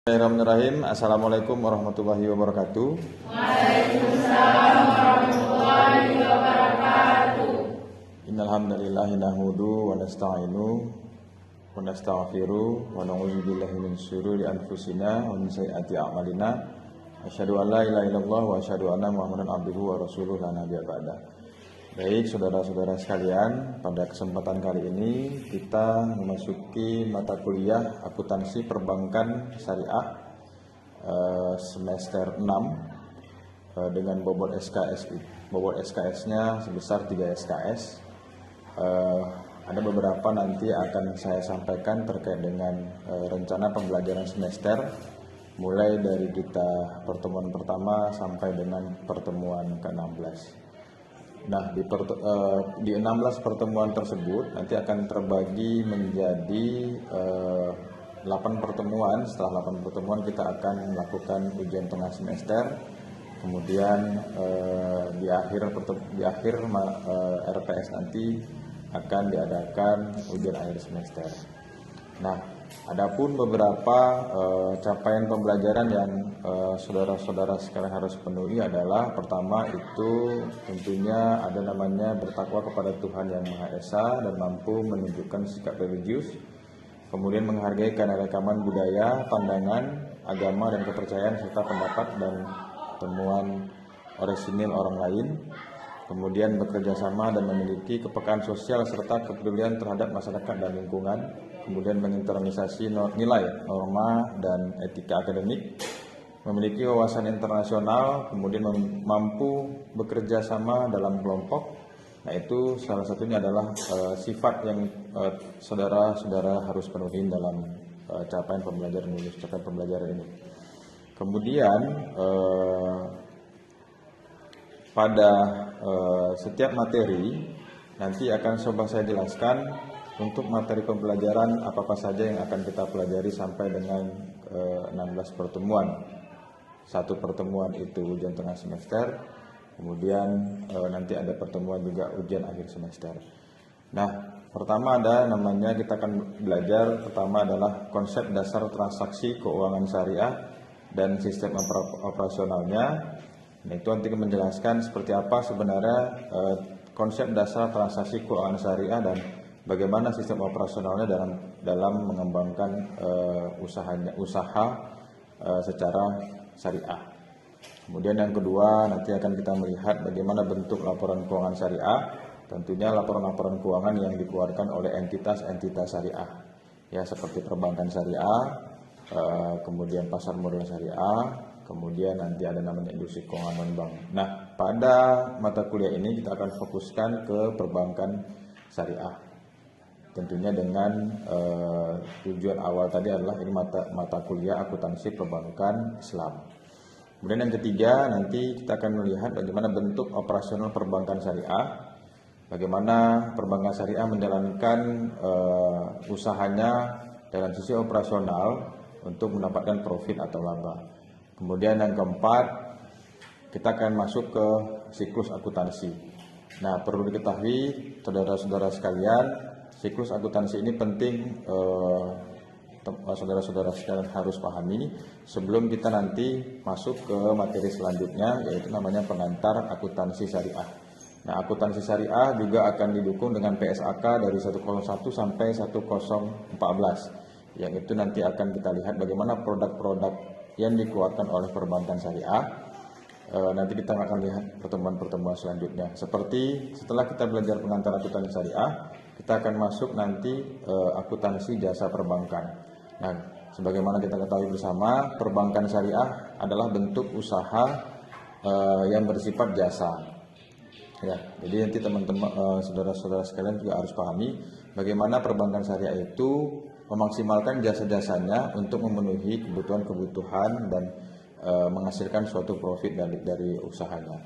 Bismillahirrahmanirrahim. Assalamualaikum warahmatullahi wabarakatuh. Waalaikumsalam warahmatullahi wabarakatuh. Innal hamdalillah nahmudu wa nasta'inu wa nastaghfiru wa na'udzu billahi min syururi anfusina wa min sayyiati a'malina. Asyhadu an la ilaha illallah wa asyhadu anna Muhammadan abduhu wa rasuluhu la nabiyya ba'da. Baik, saudara-saudara sekalian, pada kesempatan kali ini kita memasuki mata kuliah akuntansi perbankan syariah semester 6 dengan bobot SKS. Bobot SKS-nya sebesar 3 SKS. Ada beberapa nanti akan saya sampaikan terkait dengan rencana pembelajaran semester, mulai dari kita pertemuan pertama sampai dengan pertemuan ke-16. Nah, di 16 pertemuan tersebut nanti akan terbagi menjadi 8 pertemuan. Setelah 8 pertemuan kita akan melakukan ujian tengah semester. Kemudian di akhir RPS nanti akan diadakan ujian akhir semester. Nah, adapun beberapa capaian pembelajaran yang saudara-saudara sekalian harus penuhi adalah, pertama itu tentunya ada namanya bertakwa kepada Tuhan Yang Maha Esa dan mampu menunjukkan sikap religius, kemudian menghargai keanekaragaman budaya, pandangan, agama dan kepercayaan serta pendapat dan temuan orisinil orang lain, kemudian bekerja sama dan memiliki kepekaan sosial serta kepedulian terhadap masyarakat dan lingkungan, kemudian menginternalisasi nilai, norma, dan etika akademik, memiliki wawasan internasional, kemudian mampu bekerja sama dalam kelompok. Nah, itu salah satunya adalah sifat yang saudara-saudara harus penuhi dalam capaian pembelajaran ini. Kemudian pada setiap materi nanti akan coba saya jelaskan untuk materi pembelajaran apa saja yang akan kita pelajari sampai dengan 16 pertemuan. Satu pertemuan itu ujian tengah semester, kemudian nanti ada pertemuan juga ujian akhir semester. Nah, pertama ada namanya kita akan belajar, pertama adalah konsep dasar transaksi keuangan syariah dan sistem operasionalnya. Nah, itu nanti menjelaskan seperti apa sebenarnya konsep dasar transaksi keuangan syariah dan bagaimana sistem operasionalnya dalam mengembangkan usaha secara syariah. Kemudian yang kedua nanti akan kita melihat bagaimana bentuk laporan keuangan syariah, tentunya laporan-laporan keuangan yang dikeluarkan oleh entitas-entitas syariah, ya seperti perbankan syariah, kemudian pasar modal syariah, kemudian nanti ada namanya industri keuangan non-bank. Nah, pada mata kuliah ini kita akan fokuskan ke perbankan syariah. Tentunya dengan tujuan awal tadi adalah ini mata kuliah akuntansi perbankan Islam. Kemudian yang ketiga nanti kita akan melihat bagaimana bentuk operasional perbankan syariah, bagaimana perbankan syariah menjalankan usahanya dalam sisi operasional untuk mendapatkan profit atau laba. Kemudian yang keempat, kita akan masuk ke siklus akuntansi. Nah, perlu diketahui saudara-saudara sekalian, siklus akuntansi ini penting, saudara-saudara sekalian harus pahami sebelum kita nanti masuk ke materi selanjutnya, yaitu namanya pengantar akuntansi syariah. Nah, akuntansi syariah juga akan didukung dengan PSAK dari 101 sampai 1014, yang itu nanti akan kita lihat bagaimana produk-produk yang dikeluarkan oleh perbankan syariah. Nanti kita akan lihat pertemuan-pertemuan selanjutnya. Seperti setelah kita belajar pengantar akuntansi syariah, kita akan masuk nanti akuntansi jasa perbankan. Nah, sebagaimana kita ketahui bersama, perbankan syariah adalah bentuk usaha yang bersifat jasa. Ya, jadi nanti teman-teman, saudara-saudara sekalian juga harus pahami bagaimana perbankan syariah itu memaksimalkan jasa-jasanya untuk memenuhi kebutuhan-kebutuhan dan menghasilkan suatu profit dari usahanya.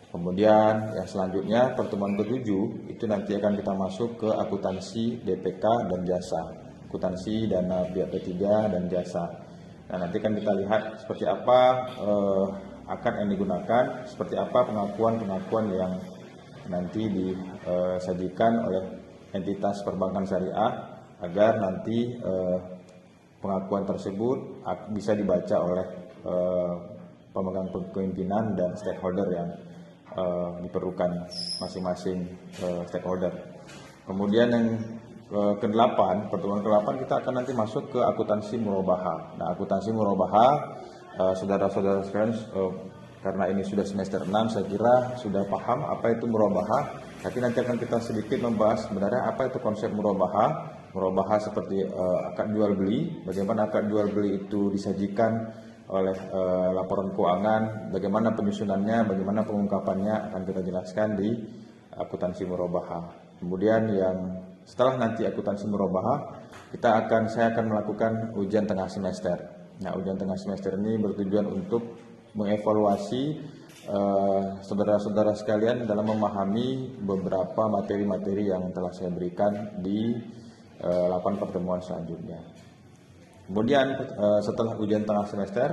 Kemudian yang selanjutnya pertemuan ke-7 itu nanti akan kita masuk ke akuntansi DPK dan jasa, akuntansi dana pihak ketiga dan jasa. Nah, nanti kan kita lihat seperti apa akad yang digunakan, seperti apa pengakuan-pengakuan yang nanti disajikan oleh entitas perbankan syariah agar nanti pengakuan tersebut bisa dibaca oleh pemegang kepemimpinan dan stakeholder yang diperlukan masing-masing stakeholder. Kemudian yang ke-8, pertemuan ke-8 kita akan nanti masuk ke akuntansi murabahah. Nah, akuntansi murabahah, saudara-saudara sekalian, karena ini sudah semester 6, saya kira sudah paham apa itu murabahah. Tapi nanti akan kita sedikit membahas sebenarnya apa itu konsep murabahah. Murabahah seperti akad jual beli, bagaimana akad jual beli itu disajikan oleh laporan keuangan, bagaimana penyusunannya, bagaimana pengungkapannya akan kita jelaskan di akuntansi murabahah. Kemudian yang setelah nanti akuntansi murabahah, saya akan melakukan ujian tengah semester. Nah, ujian tengah semester ini bertujuan untuk mengevaluasi saudara-saudara sekalian dalam memahami beberapa materi-materi yang telah saya berikan di 8 pertemuan selanjutnya. Kemudian setelah ujian tengah semester,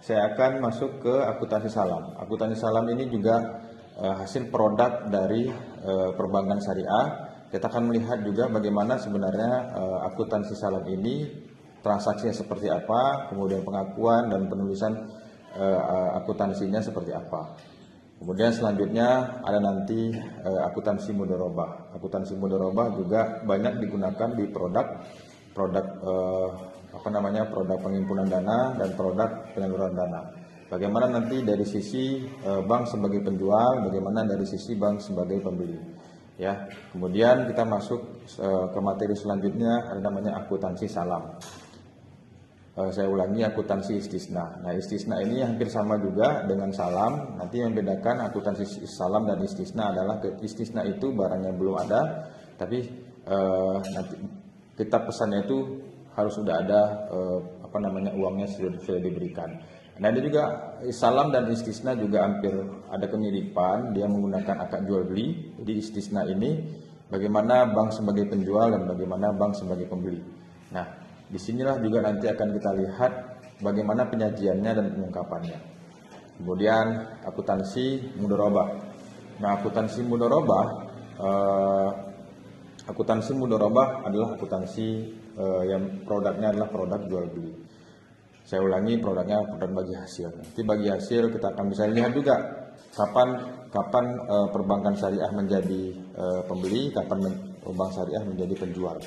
saya akan masuk ke akuntansi salam. Akuntansi salam ini juga hasil produk dari perbankan syariah. Kita akan melihat juga bagaimana sebenarnya akuntansi salam ini transaksinya seperti apa, kemudian pengakuan dan penulisan akuntansinya seperti apa. Kemudian selanjutnya ada nanti akuntansi mudharabah. Akuntansi mudharabah juga banyak digunakan di produk penghimpunan dana dan produk penyaluran dana. Bagaimana nanti dari sisi bank sebagai penjual, bagaimana dari sisi bank sebagai pembeli. Ya, kemudian kita masuk ke materi selanjutnya, ada namanya akuntansi salam. Saya ulangi, akuntansi istisna. Nah, istisna ini hampir sama juga dengan salam. Nanti yang membedakan akuntansi salam dan istisna adalah istisna itu barangnya belum ada, tapi nanti kita pesannya itu harus sudah ada uangnya sudah diberikan. Nah, ini juga salam dan istisna juga hampir ada kemiripan. Dia menggunakan akad jual beli. Jadi istisna ini bagaimana bank sebagai penjual dan bagaimana bank sebagai pembeli. Nah, disinilah juga nanti akan kita lihat bagaimana penyajiannya dan pengungkapannya. Kemudian akuntansi mudharabah. Nah, akuntansi mudharabah adalah akuntansi yang produknya adalah produk jual beli. Saya ulangi, produknya produk bagi hasil. Nanti bagi hasil kita akan bisa lihat juga kapan perbankan syariah menjadi pembeli, kapan bank syariah menjadi penjual.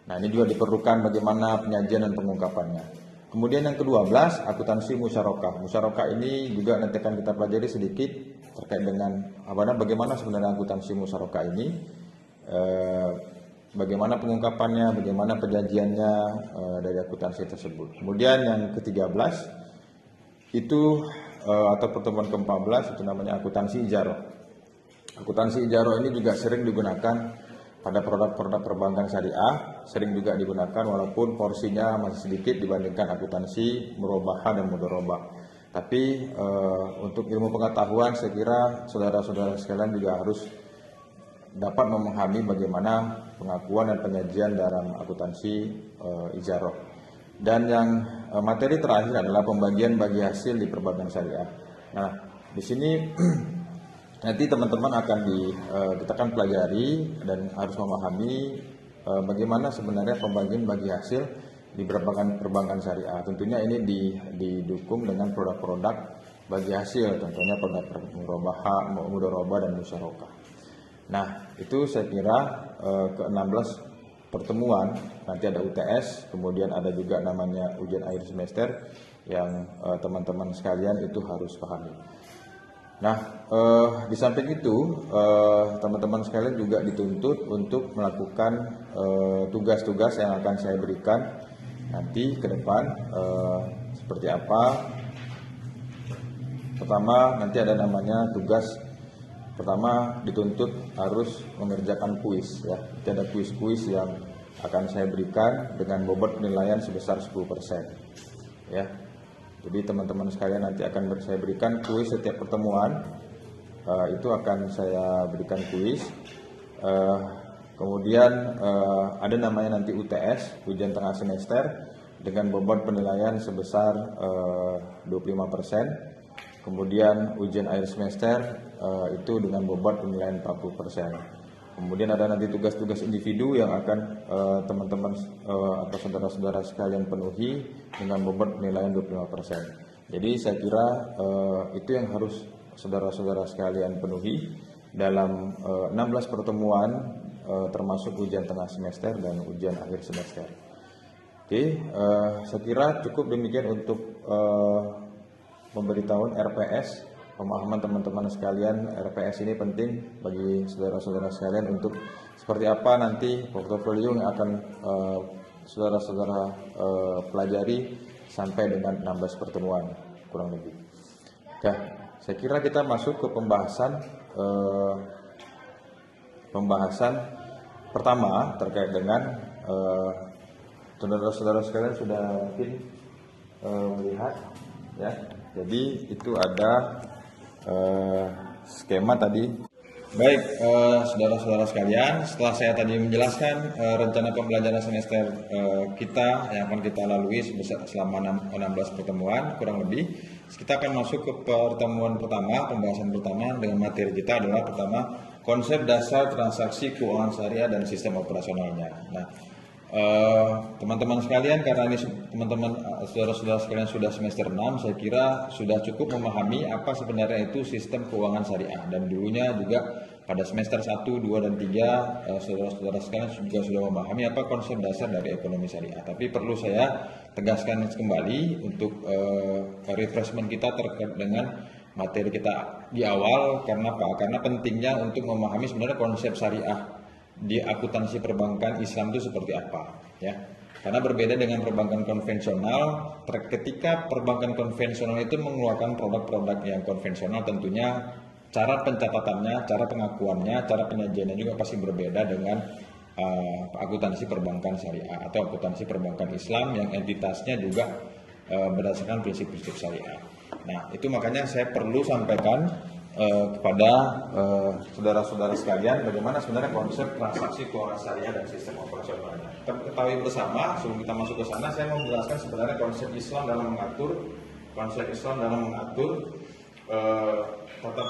Nah, ini juga diperlukan bagaimana penyajian dan pengungkapannya. Kemudian yang ke-12, akuntansi musyarakah. Musyarakah ini juga nanti akan kita pelajari sedikit terkait dengan bagaimana sebenarnya akuntansi musyarakah ini, bagaimana pengungkapannya, bagaimana perjanjiannya dari akuntansi tersebut. Kemudian yang ke-13 itu atau pertemuan ke-14 itu namanya akuntansi ijarah. Akuntansi ijarah ini juga sering digunakan pada produk-produk perbankan syariah, sering juga digunakan walaupun porsinya masih sedikit dibandingkan akuntansi murabahah dan mudharabah. Tapi untuk ilmu pengetahuan saya kira saudara-saudara sekalian juga harus dapat memahami bagaimana pengakuan dan penyajian dalam akuntansi ijarah. Dan yang materi terakhir adalah pembagian bagi hasil di perbankan syariah. Nah, di sini nanti teman-teman kita akan pelajari dan harus memahami bagaimana sebenarnya pembagian bagi hasil di perbankan syariah. Tentunya ini didukung dengan produk-produk bagi hasil, contohnya produk mudharabah dan musyarakah. Nah, itu saya kira ke-16 pertemuan, nanti ada UTS, kemudian ada juga namanya ujian akhir semester yang teman-teman sekalian itu harus pahami. Nah, di samping itu teman-teman sekalian juga dituntut untuk melakukan tugas-tugas yang akan saya berikan nanti ke depan seperti apa. Pertama, nanti ada namanya tugas pertama dituntut harus mengerjakan kuis ya. Nanti ada kuis-kuis yang akan saya berikan dengan bobot penilaian sebesar 10%. Ya. Jadi teman-teman sekalian nanti akan saya berikan kuis setiap pertemuan, itu akan saya berikan kuis. Kemudian ada namanya nanti UTS, ujian tengah semester, dengan bobot penilaian sebesar 25%. Kemudian ujian akhir semester itu dengan bobot penilaian 40%. Kemudian ada nanti tugas-tugas individu yang akan teman-teman atau saudara-saudara sekalian penuhi dengan bobot penilaian 25%. Jadi saya kira itu yang harus saudara-saudara sekalian penuhi dalam 16 pertemuan termasuk ujian tengah semester dan ujian akhir semester. Oke, saya kira cukup demikian untuk memberitahuan RPS. Pemahaman teman-teman sekalian, RPS ini penting bagi saudara-saudara sekalian untuk seperti apa nanti portofolio yang akan saudara-saudara pelajari sampai dengan 16 pertemuan kurang lebih. Ya, saya kira kita masuk ke pembahasan pertama terkait dengan saudara-saudara sekalian sudah mungkin melihat ya. Jadi itu ada skema tadi. Baik, saudara-saudara sekalian, setelah saya tadi menjelaskan rencana pembelajaran semester kita yang akan kita lalui selama 16 pertemuan kurang lebih, kita akan masuk ke pertemuan pertama. Pembahasan pertama dengan materi kita adalah pertama konsep dasar transaksi keuangan syariah dan sistem operasionalnya. Nah, teman-teman sekalian, karena ini teman-teman saudara-saudara sekalian sudah semester 6, saya kira sudah cukup memahami apa sebenarnya itu sistem keuangan syariah, dan dulunya juga pada semester 1, 2, dan 3 saudara-saudara sekalian juga sudah memahami apa konsep dasar dari ekonomi syariah. Tapi perlu saya tegaskan kembali untuk refreshment kita terkait dengan materi kita di awal. Karena apa? Karena pentingnya untuk memahami sebenarnya konsep syariah di akuntansi perbankan Islam itu seperti apa, ya. Karena berbeda dengan perbankan konvensional, ketika perbankan konvensional itu mengeluarkan produk-produk yang konvensional, tentunya cara pencatatannya, cara pengakuannya, cara penyajiannya juga pasti berbeda dengan akuntansi perbankan syariah atau akuntansi perbankan Islam yang entitasnya juga berdasarkan prinsip-prinsip syariah. Nah, itu makanya saya perlu sampaikan kepada saudara-saudara sekalian bagaimana sebenarnya konsep transaksi keuangan syariah dan sistem operasionalnya. Kita ketahui bersama, sebelum kita masuk ke sana, saya mau menjelaskan sebenarnya konsep Islam dalam mengatur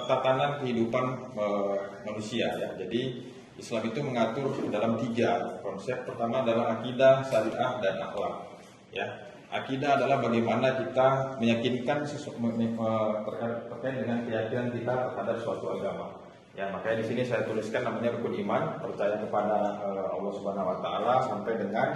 tatanan kehidupan manusia, ya. Jadi Islam itu mengatur dalam 3 konsep. Pertama adalah akidah, syariah, dan akhlak, ya. Akidah adalah bagaimana kita meyakinkan terkait dengan keyakinan kita terhadap suatu agama. Ya, makanya di sini saya tuliskan namanya rukun iman, percaya kepada Allah Subhanahu wa taala sampai dengan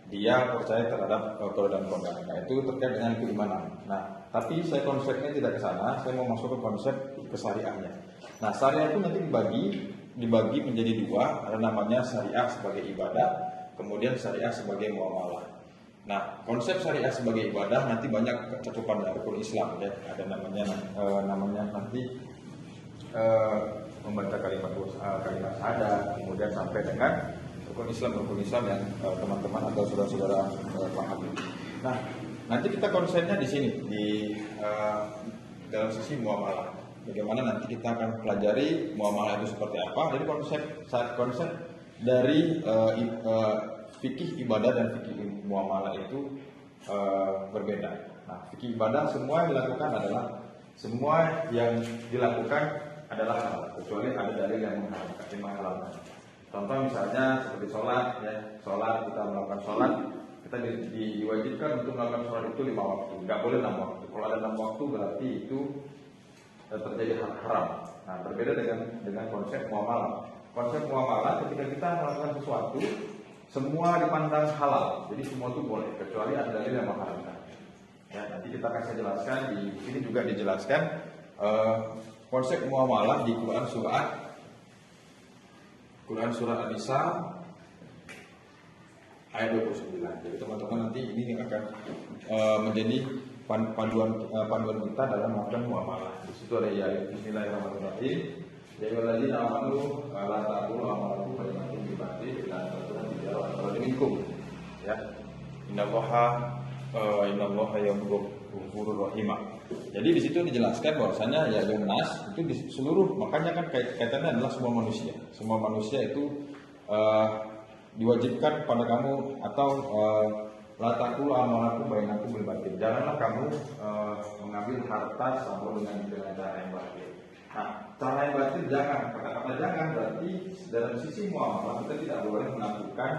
dia percaya terhadap keberadaan Tuhan. Nah, itu terkait dengan keimanan. Nah, tapi saya konsepnya tidak ke sana, saya mau masuk ke konsep kesyariahnya. Nah, syariah itu nanti dibagi menjadi 2, ada namanya syariah sebagai ibadah, kemudian syariah sebagai muamalah. Nah, konsep syariah sebagai ibadah nanti banyak cakupan dari rukun Islam, ya. Ada namanya nanti membaca kalimat syahadat, kemudian sampai dengan rukun Islam yang teman-teman atau saudara-saudara pahami. Nah, nanti kita konsepnya di sini di dalam sisi muamalah. Bagaimana nanti kita akan pelajari muamalah itu seperti apa. Jadi konsep dari fikih ibadah dan fikih muamalah itu berbeda. Nah, fikih ibadah semua yang dilakukan adalah halal, kecuali ada dalil yang menghalalkan. Contoh misalnya seperti sholat, ya. Sholat, kita melakukan sholat, kita diwajibkan untuk melakukan sholat itu 5 waktu, nggak boleh 6 waktu. Kalau ada 6 waktu berarti itu terjadi haram. Nah, berbeda dengan konsep muamalah. Konsep muamalah ketika kita melakukan sesuatu, semua dipandang halal, jadi semua itu boleh, kecuali ada dalil yang mengharamkan. Ya, nanti kita akan saya jelaskan di sini juga dijelaskan konsep muamalah di Quran surat An-Nisa ayat 29. Jadi teman-teman nanti ini akan menjadi panduan kita dalam melakukan muamalah. Di situ ada ayat Bismillahirrahmanirrahim. Ya ayyuhalladzina amanu la ta'kulu amwalakum bainakum bil batil illa an takuna tijaratan minkum. Ya. Innallaha ghafurur rahim. Jadi di situ dijelaskan bahwasanya ya nas itu di seluruh, makanya kan kaitannya adalah semua manusia. Semua manusia itu diwajibkan pada kamu atau la taqulu amalakum bainakum bil batil. Janganlah kamu mengambil harta sama dengan cara yang batil. Nah, cara yang batil jangan, kata-kata jangan berarti dalam sisi muamalah kita tidak boleh melakukan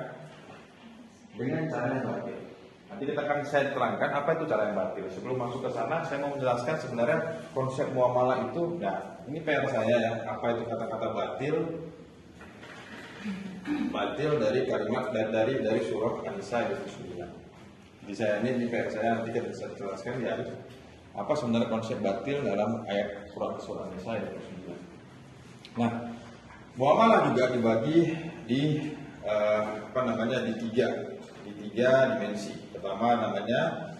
dengan cara yang batil. Nanti kita akan saya terangkan apa itu cara yang batil. Sebelum masuk ke sana, saya mau menjelaskan sebenarnya konsep muamalah itu. Ya, ini PR saya ya. Apa itu kata-kata batil? Batil dari kalimat dari surah An-Nisa ayat 9. Jadi saya ini PR saya nanti kita bisa jelaskan ya. Apa sebenarnya konsep batil dalam ayat surah An-Nisa ayat 9. Nah, muamalah juga dibagi di di tiga dimensi. Pertama namanya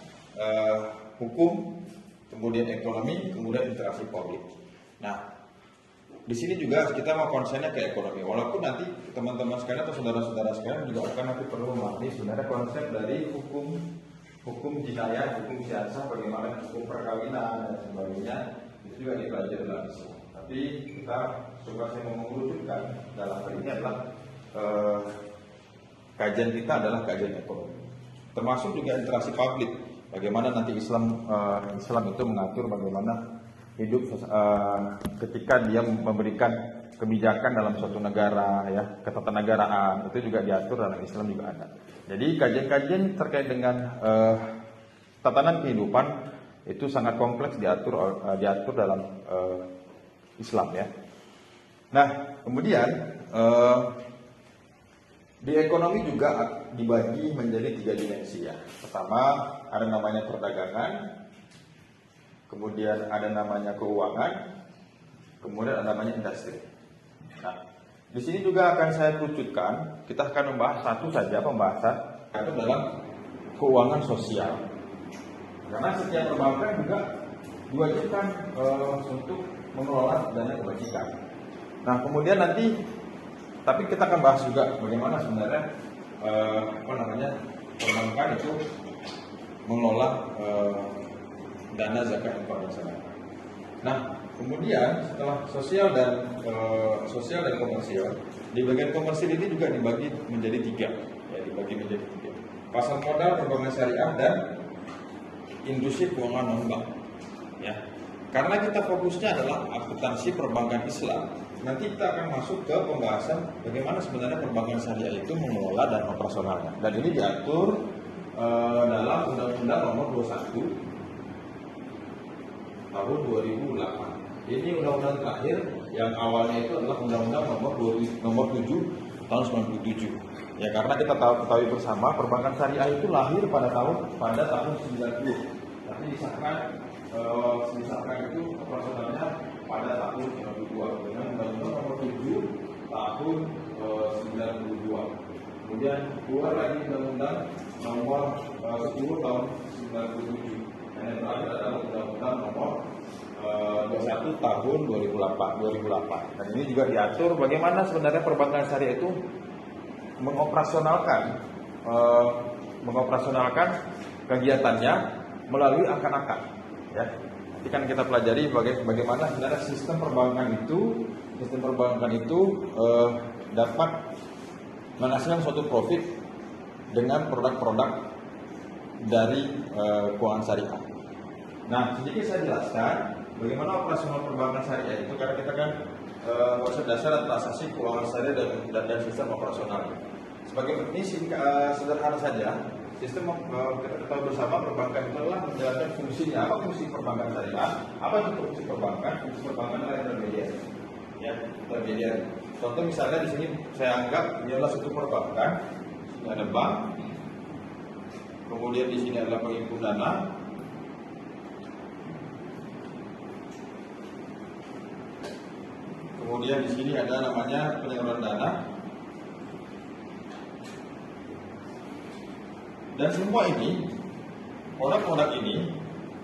hukum, kemudian ekonomi, kemudian interaksi publik. Nah, di sini juga kita mau konsennya ke ekonomi. Walaupun nanti teman-teman sekalian atau saudara-saudara sekalian juga akan nanti perlu memahami sebenarnya konsep dari hukum jinayah, hukum siasah, bagaimana hukum perkawinan dan sebagainya, itu juga dipelajari dalam Islam. Tapi kita coba saya mau mengerucutkan dalam hal ini adalah kajian kita adalah kajian ekonomi, termasuk juga interaksi publik. Bagaimana nanti Islam itu mengatur bagaimana hidup ketika dia memberikan kebijakan dalam suatu negara, ya, ketatanegaraan itu juga diatur dalam Islam juga ada. Jadi kajian-kajian terkait dengan tatanan kehidupan itu sangat kompleks diatur dalam Islam ya. Nah, kemudian di ekonomi juga dibagi menjadi 3 dimensi ya. Pertama ada namanya perdagangan, kemudian ada namanya keuangan, kemudian ada namanya industri. Nah, di sini juga akan saya kerucutkan. Kita akan membahas satu saja pembahasan yaitu dalam keuangan sosial. Karena setiap perbankan juga diwajibkan untuk mengelola dana kebajikan. Nah, kemudian nanti tapi kita akan bahas juga bagaimana sebenarnya perbankan itu mengelola dana zakat infak dan sedekah. Nah, kemudian setelah sosial dan komersial, di bagian komersial ini juga dibagi menjadi 3, ya, dibagi menjadi 3. Pasar modal, perbankan syariah, dan industri keuangan non bank. Ya, karena kita fokusnya adalah akuntansi perbankan Islam. Nanti kita akan masuk ke pembahasan bagaimana sebenarnya perbankan syariah itu mengelola dan operasionalnya. Dan ini diatur dalam Undang-Undang Nomor 21 tahun 2008. Ini undang-undang terakhir yang awalnya itu adalah Undang-Undang Nomor 7 tahun 97. Ya, karena kita ketahui bersama perbankan syariah itu lahir pada tahun 90. Tapi disahkan itu operasionalnya pada tahun 92 dengan Undang-Undang Nomor 7 tahun 92. Kemudian keluar lagi Undang-Undang Nomor 10 tahun 97. Dan yang terakhir adalah Undang-Undang Nomor 21 tahun 2008. Dan ini juga diatur bagaimana sebenarnya perbankan syariah itu mengoperasionalkan kegiatannya melalui akad-akad. Ya, nanti kan kita pelajari bagaimana sebenarnya sistem perbankan itu dapat menghasilkan suatu profit dengan produk-produk dari keuangan syariah. Nah, sedikit saya jelaskan bagaimana operasional perbankan syariah itu, karena kita kan konsep dasar dan transaksi keuangan syariah dan sistem operasionalnya. Sebagai ini sederhana saja. Sistem kita ketahui bersama perbankan itu adalah menjalankan fungsinya. Apa fungsi perbankan syariah? Apa itu fungsi perbankan? Fungsi perbankan adalah intermediar. Ya, intermediar. Contoh misalnya di sini saya anggap ini adalah suatu perbankan. Ini ada bank. Kemudian di sini adalah penghimpun dana. Kemudian di sini ada namanya penyaluran dana. Dan semua ini, produk-produk ini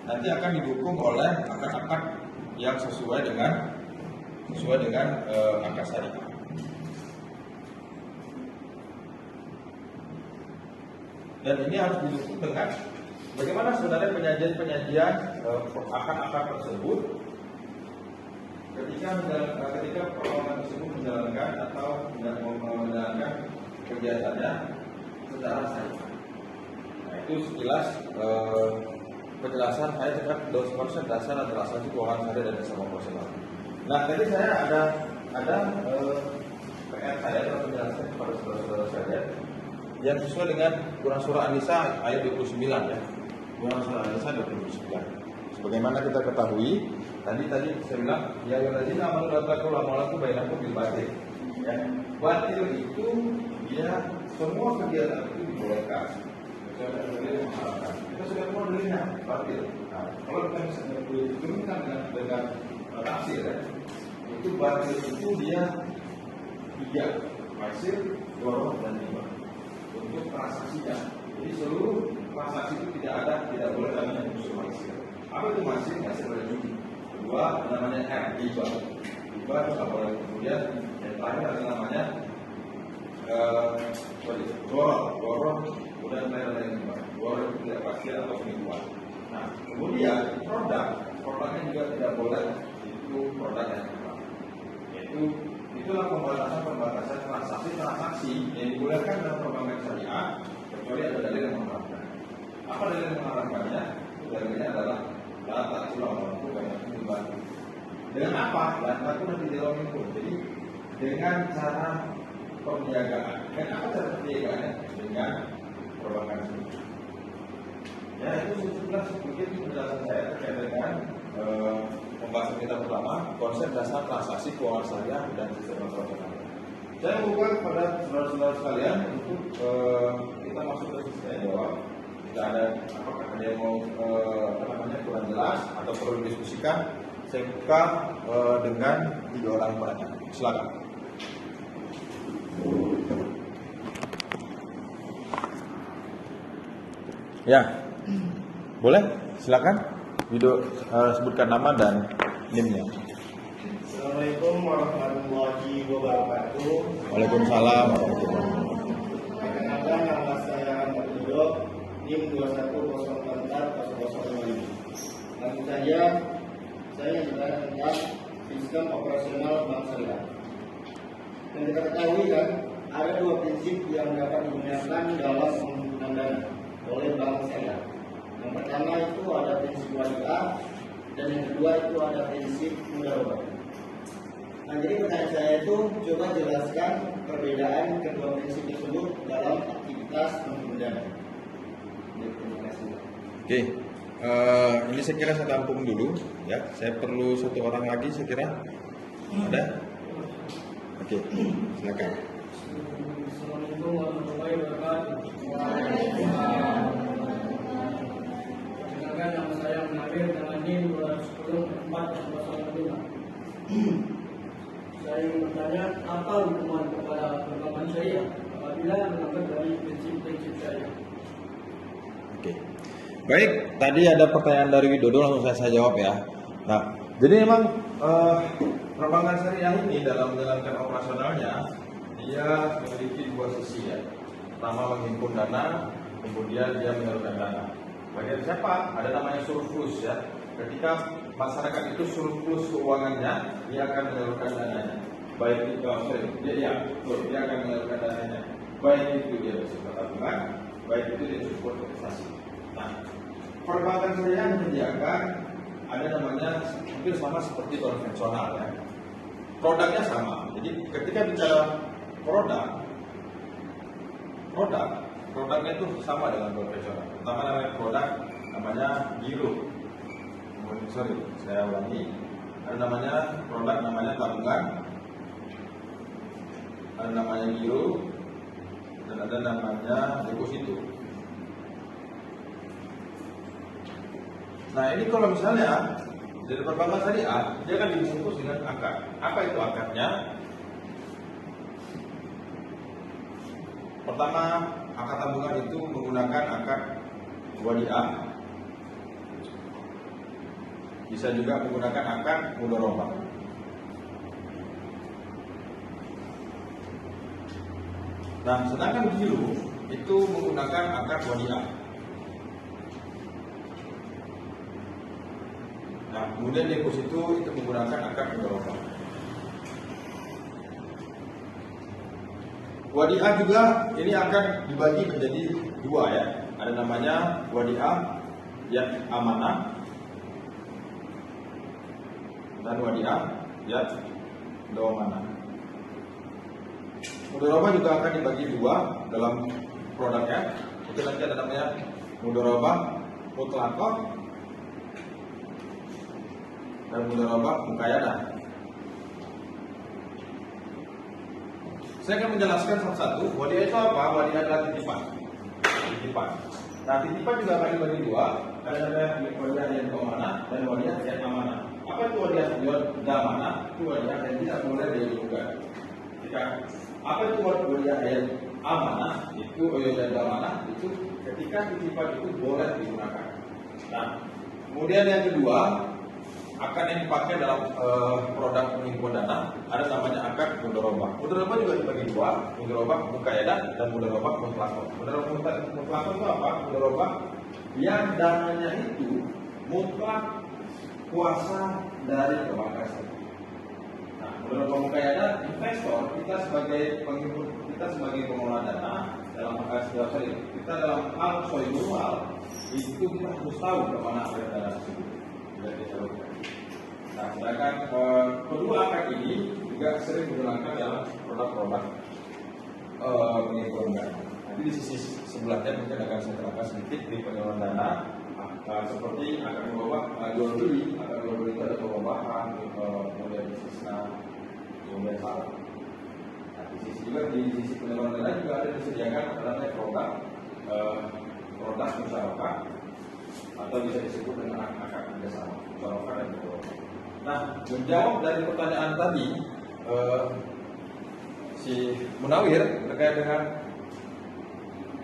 nanti akan didukung oleh akad-akad yang sesuai dengan akad syariah. Dan ini harus didukung dengan bagaimana sebenarnya penyajian akad-akad tersebut ketika perbankan tersebut menjalankan atau menjalankan kegiatannya secara syariah. Itu sekilas penjelasan saya terkait konsep dasar dan transaksi keuangan syariah dan sistem operasional. Nah, tadi saya ada PR saya atau penjelasan kepada saudara-saudara saya yang sesuai dengan Quran surah An-Nisa ayat 29 ya. Quran surah An-Nisa 29. Sebagaimana kita ketahui, tadi saya bilang ya walladzina amanu la taqulu amalakum bainakum bil batil. Ya, batil itu dia semua kegiatan itu dibolehkan. Kecuali ada yang mengharamkan. Kita sudah mau dalilnya batil. Nah, kalau kita bisa menunjukkan dengan tafsir ya, itu batil itu dia 3 hasil, dorong dan riba untuk transaksinya. Jadi seluruh transaksi itu tidak boleh namanya unsur hasil. Apa itu hasil? Hasil dari judi. Kedua namanya riba. Riba tidak boleh. Kemudian yang terakhir ada namanya dorong. Kemudian ada riba. Dorong itu tidak pasti atau penipuan. Nah, kemudian produknya juga tidak boleh itu produk yang riba. Itulah pembatasan transaksi yang dibolehkan dalam perbankan syariah kecuali ada dalil yang mengharamkan. Apa dalil yang mengharamkannya? Dalilnya adalah la ta'kulu amwalakum bainakum bil batil. Dengan apa? La ta'kulu nanti dilakukan. Jadi dengan cara perniagaan. Dan apa cara perniagaannya? Dengan perbankan syariah. Ya, itu sudah sedikit penjelasan saya terkait dengan pembahasan kita pertama, konsep dasar transaksi keuangan syariah dan sistem operasional. Saya membuka kepada saudara-saudara sekalian untuk kita masuk ke sistem jawab. Jika ada apakah ada yang mau kurang jelas atau perlu didiskusikan, saya buka dengan 3 orang penanya. Silakan. Ya, boleh? Silakan. Video sebutkan nama dan NIM-nya. Assalamualaikum warahmatullahi wabarakatuh. Waalaikumsalam warahmatullahi wabarakatuh. Perkenalkan, nama saya Ahmad Ridho, NIM 21044005. Langsung saja, saya ingin bertanya tentang sistem operasional bank syariah. Yang kita ketahui kan, ada 2 prinsip yang dapat digunakan dalam penggunaan dana oleh bank syariah. Yang pertama itu ada prinsip wadiah, dan yang kedua itu ada prinsip mudharabah. Nah, jadi pertanyaan saya itu coba jelaskan perbedaan kedua prinsip tersebut dalam aktivitas penggunaan. Terima kasih. Oke, ini saya kira saya tampung dulu ya. Saya perlu 1 orang lagi saya kira. Ada? Oke, silakan. Assalamualaikum warahmatullahi wabarakatuh. Perkenalkan, nama saya Munawir dengan NIM 21044005. Saya ingin bertanya, apa hukuman kepada perbankan syariah apabila melanggar dari prinsip-prinsip syariah? Oke. Baik, tadi ada pertanyaan dari Widodo, langsung saya jawab ya. Nah, jadi memang perbankan syariah ini dalam menjalankan operasionalnya dia memiliki 2 sisi ya. Pertama menghimpun dana, kemudian dia menyalurkan dana. Bagian siapa? Ada namanya surplus ya. Ketika masyarakat itu surplus keuangannya, dia akan menyalurkan dananya. Baik itu dia akan menyalurkan dananya. Baik itu dia bersifat tabungan, baik itu dia support investasi. Nah, perbankan syariah menyediakan ada namanya hampir sama seperti konvensional ya. Produknya sama. Jadi ketika bicara produknya itu sama dengan konvensional. Pertama namanya produk namanya giro. Saya ulangi. Ada namanya produk namanya tabungan. Ada namanya giro dan ada namanya deposito. Nah, ini kalau misalnya dari perbankan syariah, dia akan dibungkus dengan akad. Apa itu akadnya? Pertama, akad tabungan itu menggunakan akad wadiah. Bisa juga menggunakan akad mudharabah. Nah, sedangkan giro itu menggunakan akad wadiah. Nah, kemudian deposito itu menggunakan akad mudharabah. Wadiah juga ini akan dibagi menjadi 2 ya. Ada namanya wadiah yang amanah dan wadiah Ya, mudharabah. Mudharabah juga akan dibagi dua dalam produknya. Itu nanti ada namanya mudharabah mutlaqah dan mudharabah muqayyadah. Saya akan menjelaskan satu-satu. Wadiah itu apa? Wadiah adalah titipan. Nah, titipan juga akan dibagi dua. Ada wadiah yang amanah dan wadiah yang amanah. Apa itu wadiah yang amanah? Itu wadiah yang tidak boleh dilakukan. Apa itu wadiah yang amanah? Itu wadiah yang amanah. Itu ketika titipan itu boleh digunakan. Nah, kemudian yang kedua, akad yang dipakai dalam produk penghimpun dana ada namanya akad mudharabah. Mudharabah juga dibagi dua, mudharabah muqayyadah dan mudharabah mutlaqah. Mudharabah mutlaqah itu apa? Mudharabah yang dananya itu mutlak kuasa dari pemangkas. Nah, mudharabah muqayyadah, investor kita sebagai penghimpun, kita sebagai pengelola dana dalam kita dalam hal soal itu kita harus tahu kemana aliran dana tersebut. Nah, sedangkan kedua akad ini juga sering digunakan dalam produk-produk penghimpun dana. Nanti di sisi sebelahnya mungkin akan saya terangkan sedikit di pengelolaan dana, seperti akad mudharabah jual beli. Akad jual beli itu ada pengubahan, kemudian bisnisnya, kemudian salah. Nah, di sisi pengelolaan dana juga ada disediakan namanya produk musyarakah atau bisa disebut dengan akad kerjasama musyarakah dan musyarakah. Nah, menjawab dari pertanyaan tadi si Munawir terkait dengan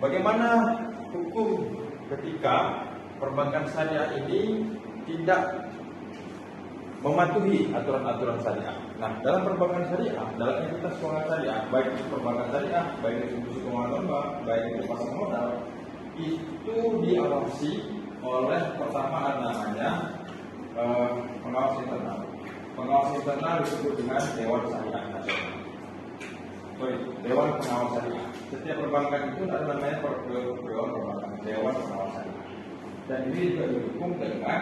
bagaimana hukum ketika perbankan syariah ini tidak mematuhi aturan-aturan syariah. Nah, dalam perbankan syariah, dalam entitas keuangan syariah, baik itu perbankan syariah, baik itu institusi keuangan lomba, baik itu pasar modal, itu diawasi oleh pertama namanya pengawas internal. Pengawas internal disebut dengan Dewan Syariah Nasional. Dewan Pengawas Syariah. Setiap perbankan itu ada namanya Dewan Pengawas Syariah. Dan ini juga didukung dengan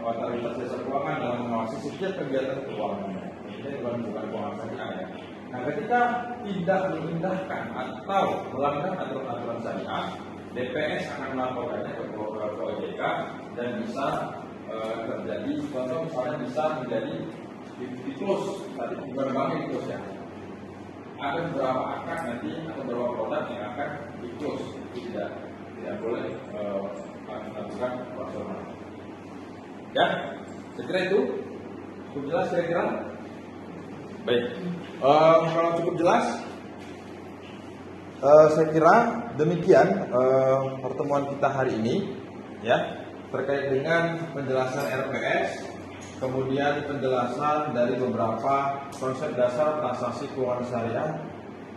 otoritas jasa keuangan dalam mengawasi setiap kegiatan keuangan. Ini bukan keuangan syariah ya. Nah, ketika tidak mengindahkan atau melanggar aturan-aturan syariah, DPS akan melaporkannya ke OJK dan bisa terjadi, contoh misalnya bisa menjadi di close, tadi bukan bank di close ya. Ada beberapa akad nanti atau beberapa produk yang akan di close, itu tidak boleh lakukan operasional. Ya, saya kira itu cukup jelas kira-kira. Baik, kalau cukup jelas, saya kira demikian pertemuan kita hari ini, ya, terkait dengan penjelasan RPS, kemudian penjelasan dari beberapa konsep dasar transaksi keuangan syariah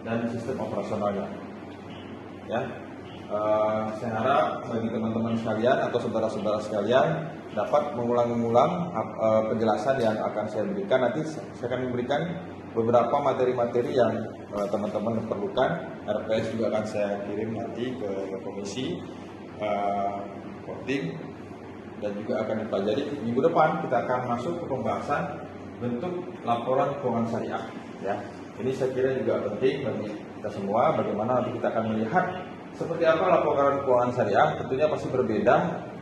dan sistem operasionalnya. Ya, saya harap bagi teman-teman sekalian atau saudara-saudara sekalian dapat mengulang-ulang penjelasan yang akan saya berikan. Nanti saya akan memberikan beberapa materi-materi yang teman-teman perlukan. RPS juga akan saya kirim nanti ke komisi voting dan juga akan dipelajari. Minggu depan kita akan masuk ke pembahasan bentuk laporan keuangan syariah. Ya, ini saya kira juga penting bagi kita semua. Bagaimana nanti kita akan melihat seperti apa laporan keuangan syariah. Tentunya pasti berbeda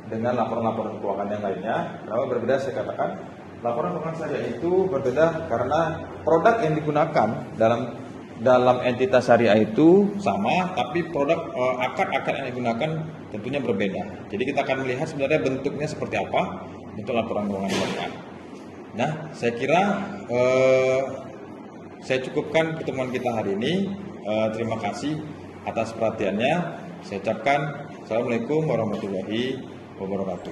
dengan laporan-laporan keuangan yang lainnya. Kenapa berbeda? Saya katakan laporan keuangan syariah itu berbeda karena produk yang digunakan dalam entitas syariah itu sama, tapi produk akad-akad yang digunakan tentunya berbeda. Jadi kita akan melihat sebenarnya bentuknya seperti apa untuk laporan keuangan syariah. Nah, saya kira saya cukupkan pertemuan kita hari ini. Terima kasih atas perhatiannya. Saya ucapkan Assalamualaikum warahmatullahi wabarakatuh.